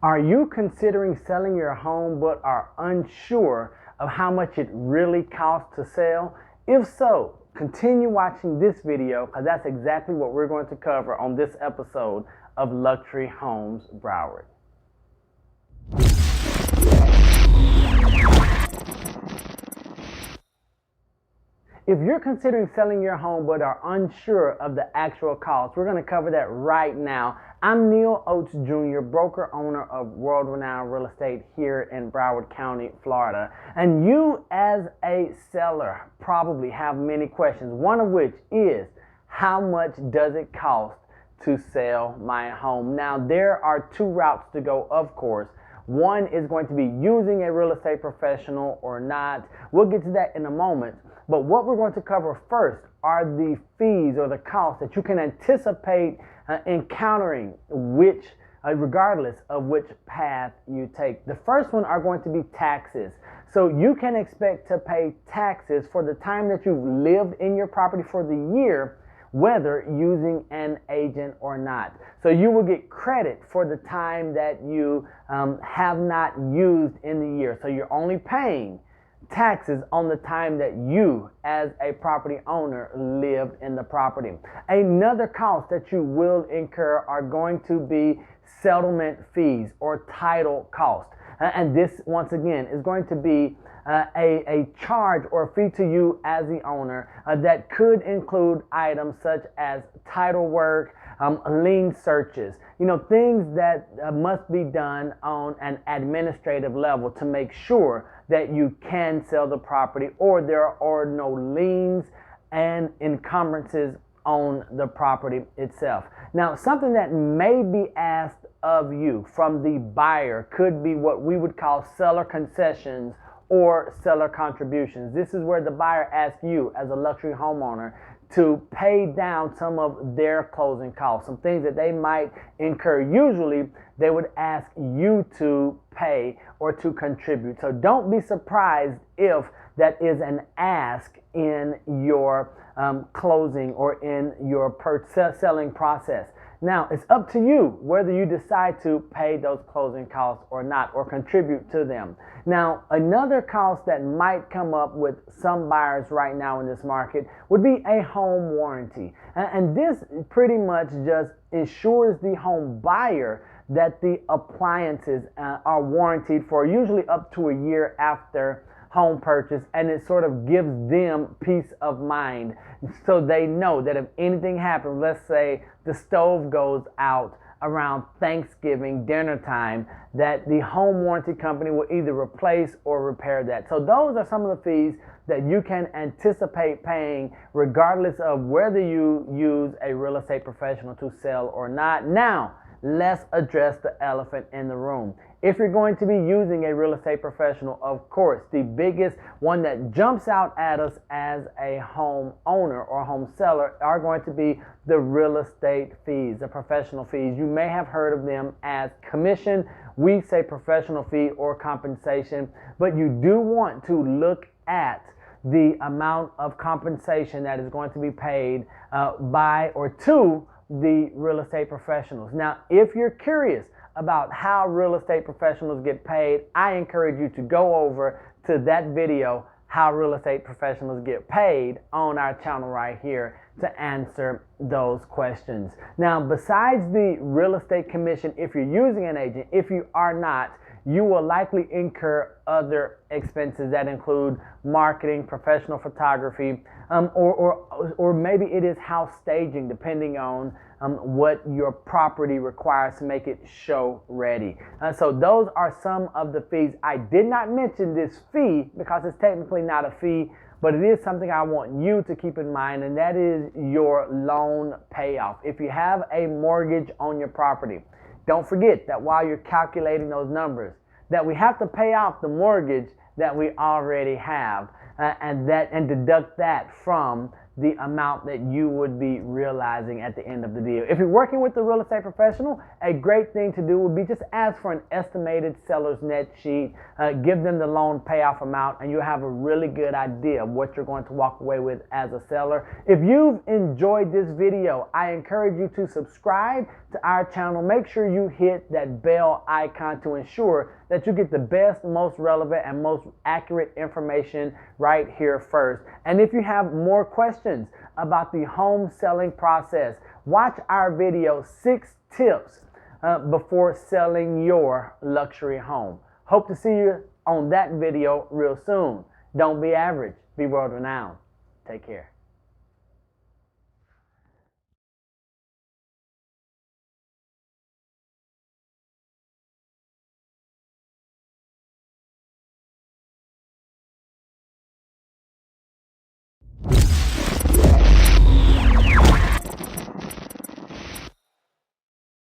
Are you considering selling your home but are unsure of how much it really costs to sell? If so, continue watching this video because that's exactly what we're going to cover on this episode of Luxury Homes Broward. If you're considering selling your home but are unsure of the actual cost, we're going to cover that right now. I'm Neil Oates Jr., broker owner of world-renowned real estate here in Broward County, Florida. And you as a seller probably have many questions, one of which is, how much does it cost to sell my home? Now, there are two routes to go, of course. One is going to be using a real estate professional or not. We'll get to that in a moment. But what we're going to cover first are the fees or the costs that you can anticipate encountering, regardless of which path you take. The first one are going to be taxes. So you can expect to pay taxes for the time that you've lived in your property for the year, whether using an agent or not. So you will get credit for the time that you have not used in the year. So you're only paying taxes on the time that you as a property owner lived in the property. Another cost that you will incur are going to be settlement fees or title costs. And this, once again, is going to be a charge or a fee to you as the owner that could include items such as title work, lien searches, things that must be done on an administrative level to make sure that you can sell the property or there are no liens and encumbrances on the property itself. Now, something that may be asked of you from the buyer could be what we would call seller concessions or seller contributions. This is where the buyer asks you as a luxury homeowner to pay down some of their closing costs, some things that they might incur. Usually, they would ask you to pay or to contribute. So don't be surprised if that is an ask in your closing or in your selling process. Now, it's up to you whether you decide to pay those closing costs or not, or contribute to them. Now, another cost that might come up with some buyers right now in this market would be a home warranty. And this pretty much just ensures the home buyer that the appliances are warranted for usually up to a year after home purchase, and it sort of gives them peace of mind so they know that if anything happens, let's say the stove goes out around Thanksgiving dinner time, that the home warranty company will either replace or repair that. So those are some of the fees that you can anticipate paying regardless of whether you use a real estate professional to sell or not. Now, let's address the elephant in the room. If you're going to be using a real estate professional, of course, the biggest one that jumps out at us as a home owner or home seller are going to be the real estate fees, the professional fees. You may have heard of them as commission. We say professional fee or compensation, but you do want to look at the amount of compensation that is going to be paid by or to the real estate professionals. Now, if you're curious about how real estate professionals get paid, I encourage you to go over to that video, How Real Estate Professionals Get Paid, on our channel right here to answer those questions. Now, besides the real estate commission, if you're using an agent, if you are not, you will likely incur other expenses that include marketing, professional photography, or maybe it is house staging, depending on what your property requires to make it show ready. So those are some of the fees. I did not mention this fee because it's technically not a fee, but it is something I want you to keep in mind, and that is your loan payoff. If you have a mortgage on your property, don't forget that while you're calculating those numbers, that we have to pay off the mortgage that we already have and deduct that from the amount that you would be realizing at the end of the deal. If you're working with a real estate professional, a great thing to do would be just ask for an estimated seller's net sheet, give them the loan payoff amount, and you'll have a really good idea of what you're going to walk away with as a seller. If you've enjoyed this video, I encourage you to subscribe to our channel. Make sure you hit that bell icon to ensure that you get the best, most relevant, and most accurate information right here first. And if you have more questions about the home selling process, watch our video, 6 tips before selling your luxury home. Hope to see you on that video real soon. Don't be average, be world renowned. Take care.